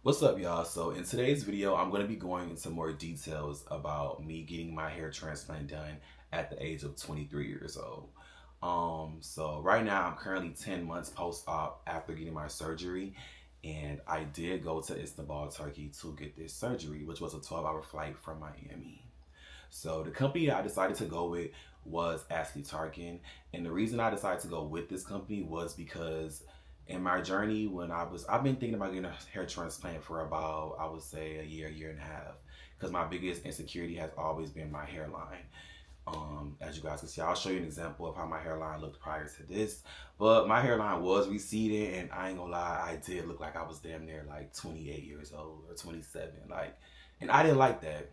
What's up, y'all? So in today's video, I'm going to be going into more details about me getting my hair transplant done at the age of 23 years old. So right now I'm currently 10 months post-op after getting my surgery, and I did go to Istanbul, Turkey to get this surgery, which was a 12-hour flight from Miami. So the company I decided to go with was Ashley Tarkin, and the reason I decided to go with this company was because in my journey I've been thinking about getting a hair transplant for about, I would say, a year and a half, because my biggest insecurity has always been my hairline. As you guys can see, I'll show you an example of how my hairline looked prior to this. But my hairline was receding, and I ain't gonna lie, I did look like I was damn near like 28 years old or 27, and I didn't like that.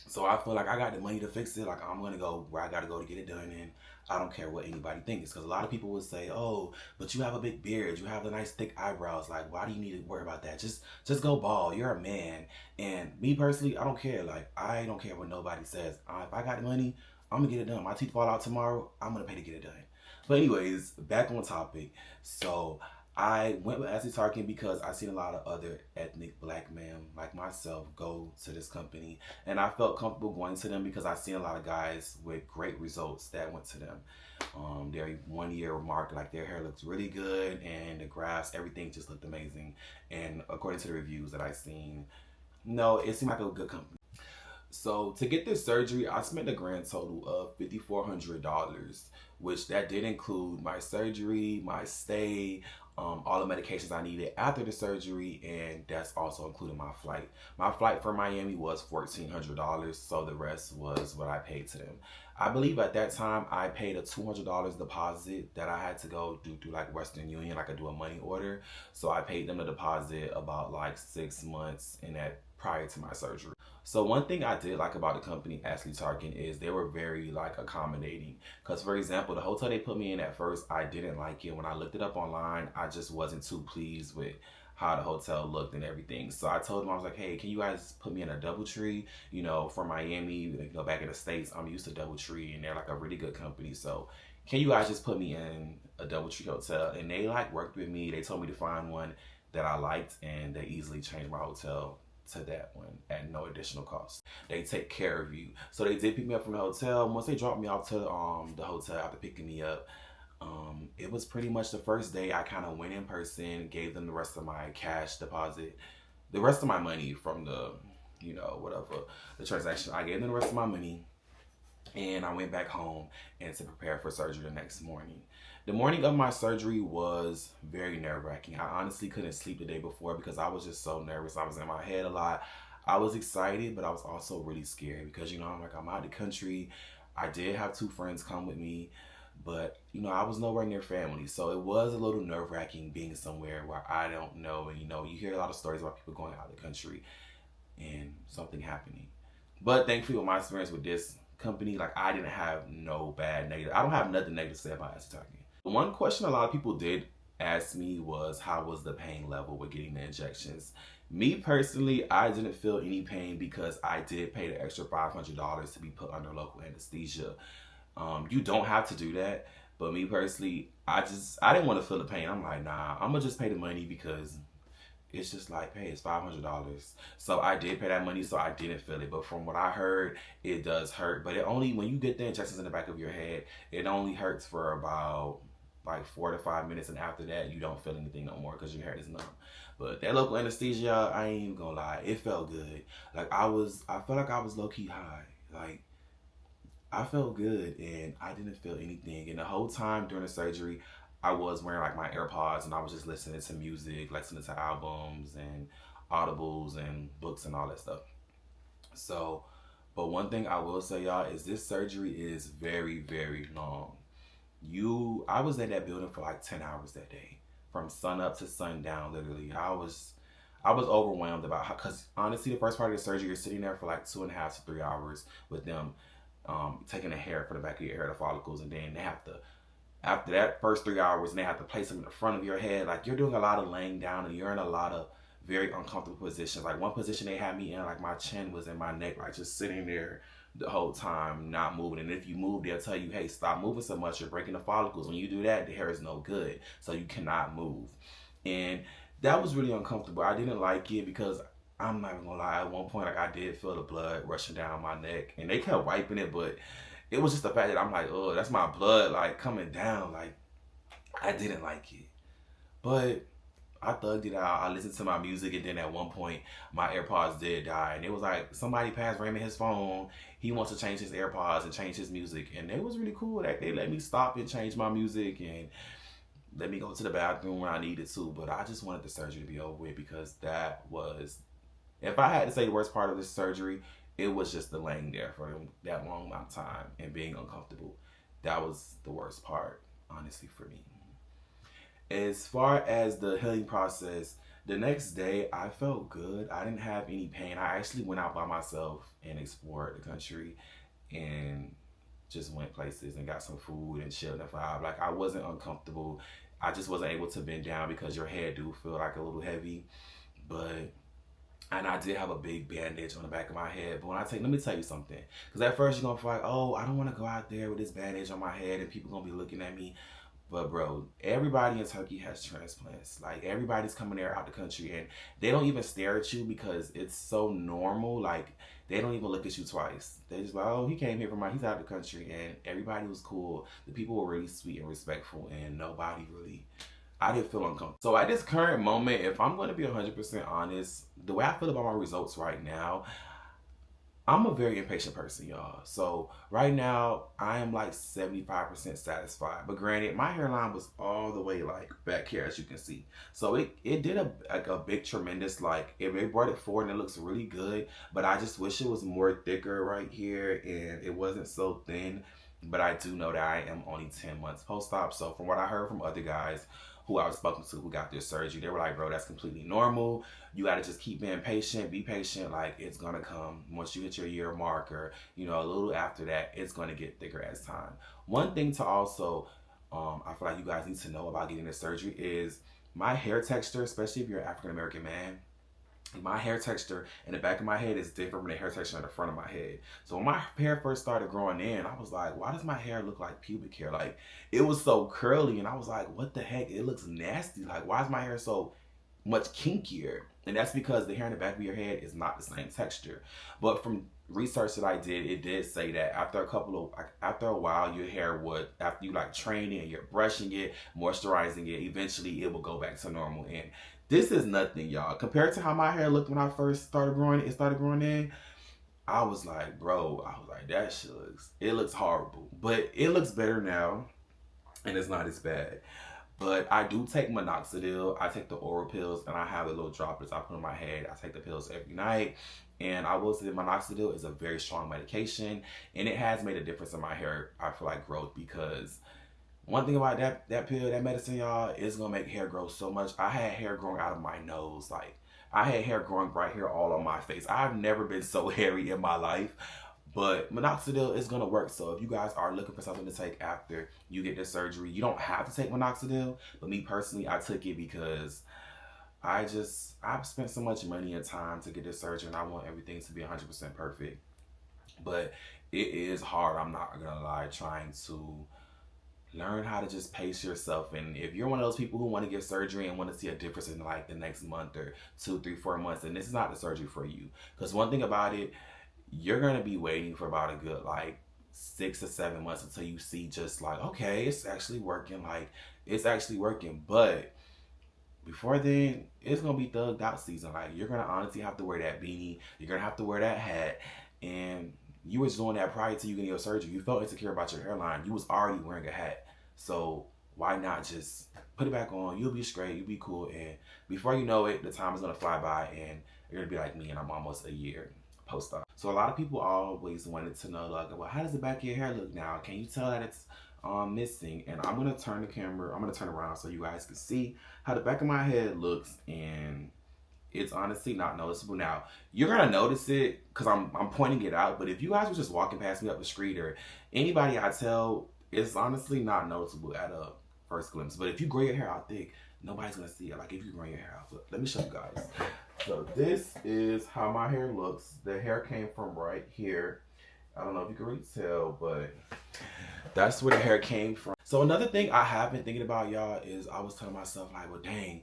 So I feel like I got the money to fix it. Like, I'm gonna go where I gotta go to get it done, and I don't care what anybody thinks. Because a lot of people would say, "Oh, but you have a big beard, you have the nice thick eyebrows. Like, why do you need to worry about that? Just go bald. You're a man." And me personally, I don't care. Like, I don't care what nobody says. If I got the money, I'm gonna get it done. My teeth fall out tomorrow, I'm gonna pay to get it done. But anyways, back on topic. So I went with Ashley Tarkin because I seen a lot of other ethnic black men like myself go to this company, and I felt comfortable going to them because I seen a lot of guys with great results that went to them. Their 1 year mark, like, their hair looked really good, and the grafts, everything just looked amazing. And according to the reviews that I seen, no, it seemed like a good company. So to get this surgery, I spent a grand total of $5,400, which that did include my surgery, my stay, all the medications I needed after the surgery, and that's also including my flight. My flight for Miami was $1,400, so the rest was what I paid to them. I believe at that time I paid a $200 deposit that I had to go do through like Western Union, like I do a money order. So I paid them the deposit about like 6 months in that prior to my surgery. So one thing I did like about the company Ashley Tarkin is they were very like accommodating. Because for example, the hotel they put me in at first, I didn't like it. When I looked it up online, I just wasn't too pleased with how the hotel looked and everything. So I told them, I was like, hey, can you guys put me in a DoubleTree? You know, for Miami, you know, back in the States, I'm used to DoubleTree, and they're like a really good company. So can you guys just put me in a DoubleTree hotel? And they like worked with me. They told me to find one that I liked, and they easily changed my hotel to that one at no additional cost. They take care of you. So they did pick me up from the hotel. Once they dropped me off to the hotel after picking me up, it was pretty much the first day I kind of went in person, gave them the rest of my cash deposit, the rest of my money from the, you know, whatever, the transaction. I gave them the rest of my money, and I went back home and to prepare for surgery the next morning. The morning of my surgery was very nerve-wracking. I honestly couldn't sleep the day before because I was just so nervous. I was in my head a lot. I was excited, but I was also really scared because, you know, I'm out of the country. I did have two friends come with me, but, you know, I was nowhere near family. So it was a little nerve-wracking being somewhere where I don't know. And, you know, you hear a lot of stories about people going out of the country and something happening. But thankfully, with my experience with this company, like, I didn't have no bad negative. I don't have nothing negative to say about Ashley Tarkin. One question a lot of people did ask me was, how was the pain level with getting the injections? Me personally, I didn't feel any pain because I did pay the extra $500 to be put under local anesthesia. You don't have to do that, but me personally, I didn't want to feel the pain. I'm like, nah, I'm gonna just pay the money because it's just like, hey, it's $500. So I did pay that money, so I didn't feel it. But from what I heard, it does hurt. But it only, when you get the injections in the back of your head, it only hurts for about like 4 to 5 minutes, and after that, you don't feel anything no more because your head is numb. But that local anesthesia, I ain't even gonna lie, it felt good. Like, I felt like I was low key high. Like, I felt good, and I didn't feel anything. And the whole time during the surgery, I was wearing like my AirPods, and I was just listening to music, listening to albums and audibles and books and all that stuff. So, but one thing I will say, y'all, is this surgery is very, very long. I was in that building for like 10 hours that day, from sun up to sundown. Literally, I was overwhelmed about how, because honestly, the first part of the surgery, you're sitting there for like 2.5 to 3 hours with them, taking the hair for the back of your hair, the follicles, and then they have to, after that first 3 hours, and they have to place them in the front of your head. Like, you're doing a lot of laying down, and you're in a lot of very uncomfortable positions. Like, one position they had me in, like, my chin was in my neck, like, just sitting there the whole time, not moving. And if you move, they'll tell you, hey, stop moving so much, you're breaking the follicles. When you do that, the hair is no good, so you cannot move. And that was really uncomfortable. I didn't like it because I'm not even gonna lie. At one point, like I did feel the blood rushing down my neck, and they kept wiping it, but it was just the fact that I'm like, oh, that's my blood like coming down. Like I didn't like it, but I thugged it out. I listened to my music, and then at one point, my AirPods did die, and it was like somebody passed Raymond his phone. He wants to change his AirPods and change his music, and it was really cool that they let me stop and change my music and let me go to the bathroom when I needed to. But I just wanted the surgery to be over with because that was, if I had to say the worst part of this surgery, it was just the laying there for that long amount of time and being uncomfortable. That was the worst part, honestly, for me. As far as the healing process, the next day I felt good. I didn't have any pain. I actually went out by myself and explored the country and just went places and got some food and chilled and vibe. Like I wasn't uncomfortable. I just wasn't able to bend down because your head do feel like a little heavy. But and I did have a big bandage on the back of my head. But when I take, let me tell you something. Because at first you're gonna feel like, oh, I don't want to go out there with this bandage on my head and people gonna be looking at me. But bro, everybody in Turkey has transplants. Like everybody's coming there out the country and they don't even stare at you because it's so normal. Like they don't even look at you twice. They just like, oh, he came here he's out of the country, and everybody was cool. The people were really sweet and respectful, and nobody really, I didn't feel uncomfortable. So at this current moment, if I'm going to be 100% honest, the way I feel about my results right now, I'm a very impatient person, y'all. So right now, I am like 75% satisfied. But granted, my hairline was all the way like back here, as you can see. So it did a big tremendous, like it brought it forward and it looks really good. But I just wish it was more thicker right here and it wasn't so thin. But I do know that I am only 10 months post-op. So from what I heard from other guys who I was spoken to who got this surgery, they were like, bro, that's completely normal. You got to just keep being patient, be patient. Like it's going to come once you hit your year marker, you know, a little after that, it's going to get thicker as time. One thing to also, I feel like you guys need to know about getting this surgery is my hair texture, especially if you're an African-American man. My hair texture in the back of my head is different from the hair texture in the front of my head. So when my hair first started growing in, I was like, why does my hair look like pubic hair? Like it was so curly and I was like, what the heck? It looks nasty. Like why is my hair so much kinkier? And that's because the hair in the back of your head is not the same texture. But from research that I did, it did say that after a while, your hair would, after you like train it and you're brushing it, moisturizing it, eventually it will go back to normal. And this is nothing, y'all. Compared to how my hair looked when I first started growing in, I was like, bro, that shit looks horrible. But it looks better now, and it's not as bad. But I do take minoxidil. I take the oral pills, and I have the little droplets I put on my head. I take the pills every night. And I will say minoxidil is a very strong medication, and it has made a difference in my hair, I feel like, growth, because one thing about that pill, that medicine, y'all, is gonna make hair grow so much. I had hair growing out of my nose. Like, I had hair growing right here all on my face. I've never been so hairy in my life. But minoxidil is gonna work. So if you guys are looking for something to take after you get this surgery, you don't have to take minoxidil. But me personally, I took it because I've spent so much money and time to get this surgery, and I want everything to be 100% perfect. But it is hard, I'm not gonna lie, trying to learn how to just pace yourself. And if you're one of those people who want to get surgery and want to see a difference in like the next month or 2, 3, 4 months, then this is not the surgery for you. Because one thing about it, you're going to be waiting for about a good like 6 to 7 months until you see just like, okay, it's actually working. Like it's actually working. But before then, it's going to be thugged out season. Like you're going to honestly have to wear that beanie. You're going to have to wear that hat. And you was doing that prior to you getting your surgery. You felt insecure about your hairline. You was already wearing a hat. So why not just put it back on? You'll be straight. You'll be cool. And before you know it, the time is going to fly by and you're going to be like me and I'm almost a year post-op. So a lot of people always wanted to know, like, well, how does the back of your hair look now? Can you tell that it's missing? And I'm going to turn the camera. I'm going to turn around so you guys can see how the back of my head looks. And it's honestly not noticeable. Now, you're going to notice it because I'm pointing it out. But if you guys were just walking past me up the street or anybody I tell, it's honestly not noticeable at a first glimpse. But if you grow your hair out thick, nobody's going to see it. Like if you grow your hair out. But let me show you guys. So this is how my hair looks. The hair came from right here. I don't know if you can really tell, but that's where the hair came from. So another thing I have been thinking about, y'all, is I was telling myself like, well, dang,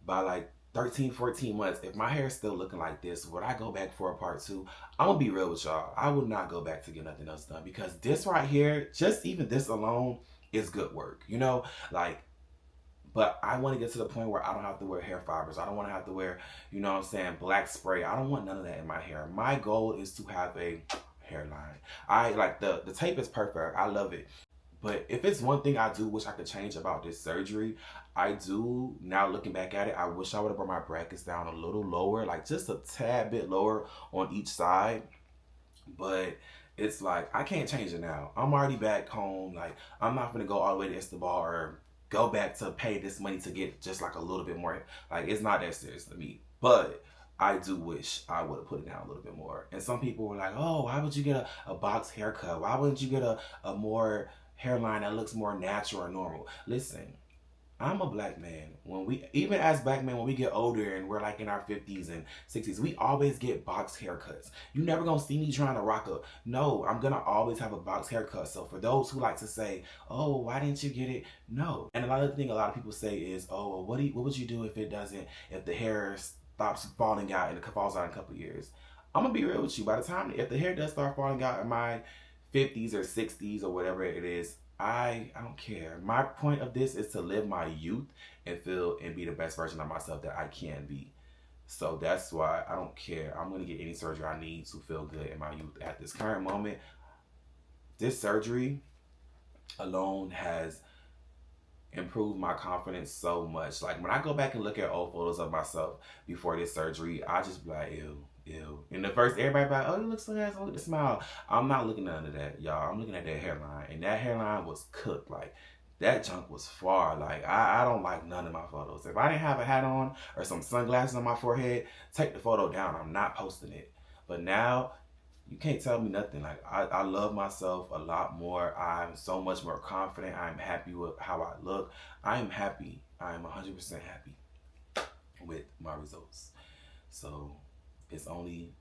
by like 13, 14 months, if my hair is still looking like this, would I go back for a part 2? I'm gonna be real with y'all. I would not go back to get nothing else done, because this right here, just even this alone, is good work. You know, like, but I want to get to the point where I don't have to wear hair fibers. I don't want to have to wear, you know what I'm saying, black spray. I don't want none of that in my hair. My goal is to have a hairline. I like the tape is perfect. I love it. But if it's one thing I do wish I could change about this surgery, I do, now looking back at it, I wish I would have brought my brackets down a little lower, like just a tad bit lower on each side. But it's like, I can't change it now. I'm already back home. Like, I'm not gonna go all the way to Istanbul or go back to pay this money to get just like a little bit more. Like, it's not that serious to me. But I do wish I would have put it down a little bit more. And some people were like, oh, why would you get a box haircut? Why wouldn't you get a more hairline that looks more natural or normal? Listen, I'm a black man. When we, even as black men, when we get older and we're like in our 50s and 60s, we always get box haircuts. You never gonna see me trying to rock a, no, I'm gonna always have a box haircut. So for those who like to say, oh, why didn't you get it? No. And another thing a lot of people say is, oh, well, what would you do if it doesn't, if the hair stops falling out and it falls out in a couple of years? I'm gonna be real with you. By the time, if the hair does start falling out in my 50s or 60s or whatever it is, I don't care. My point of this is to live my youth and feel and be the best version of myself that I can be. So that's why I don't care. I'm going to get any surgery I need to feel good in my youth. At this current moment, this surgery alone has improved my confidence so much. Like, when I go back and look at old photos of myself before this surgery, I just be like, ew, ew. And the first, everybody be like, oh, you look so handsome, look at the smile. I'm not looking at none of that, y'all. I'm looking at that hairline. And that hairline was cooked. Like, that junk was far. Like, I don't like none of my photos. If I didn't have a hat on or some sunglasses on my forehead, take the photo down. I'm not posting it. But now, you can't tell me nothing. Like, I love myself a lot more. I'm so much more confident. I'm happy with how I look. I am happy. I am 100% happy with my results. So it's only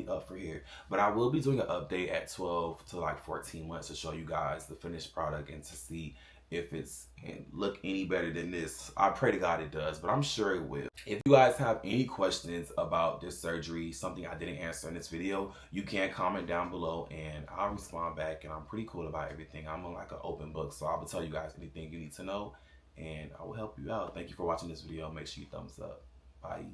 up for here. But I will be doing an update at 12 to like 14 months to show you guys the finished product and to see if it's can look any better than this. I pray to God it does, but I'm sure it will. If you guys have any questions about this surgery, something I didn't answer in this video, you can comment down below and I'll respond back. And I'm pretty cool about everything. I'm like an open book, so I will tell you guys anything you need to know and I will help you out. Thank you for watching this video. Make sure you thumbs up. Bye.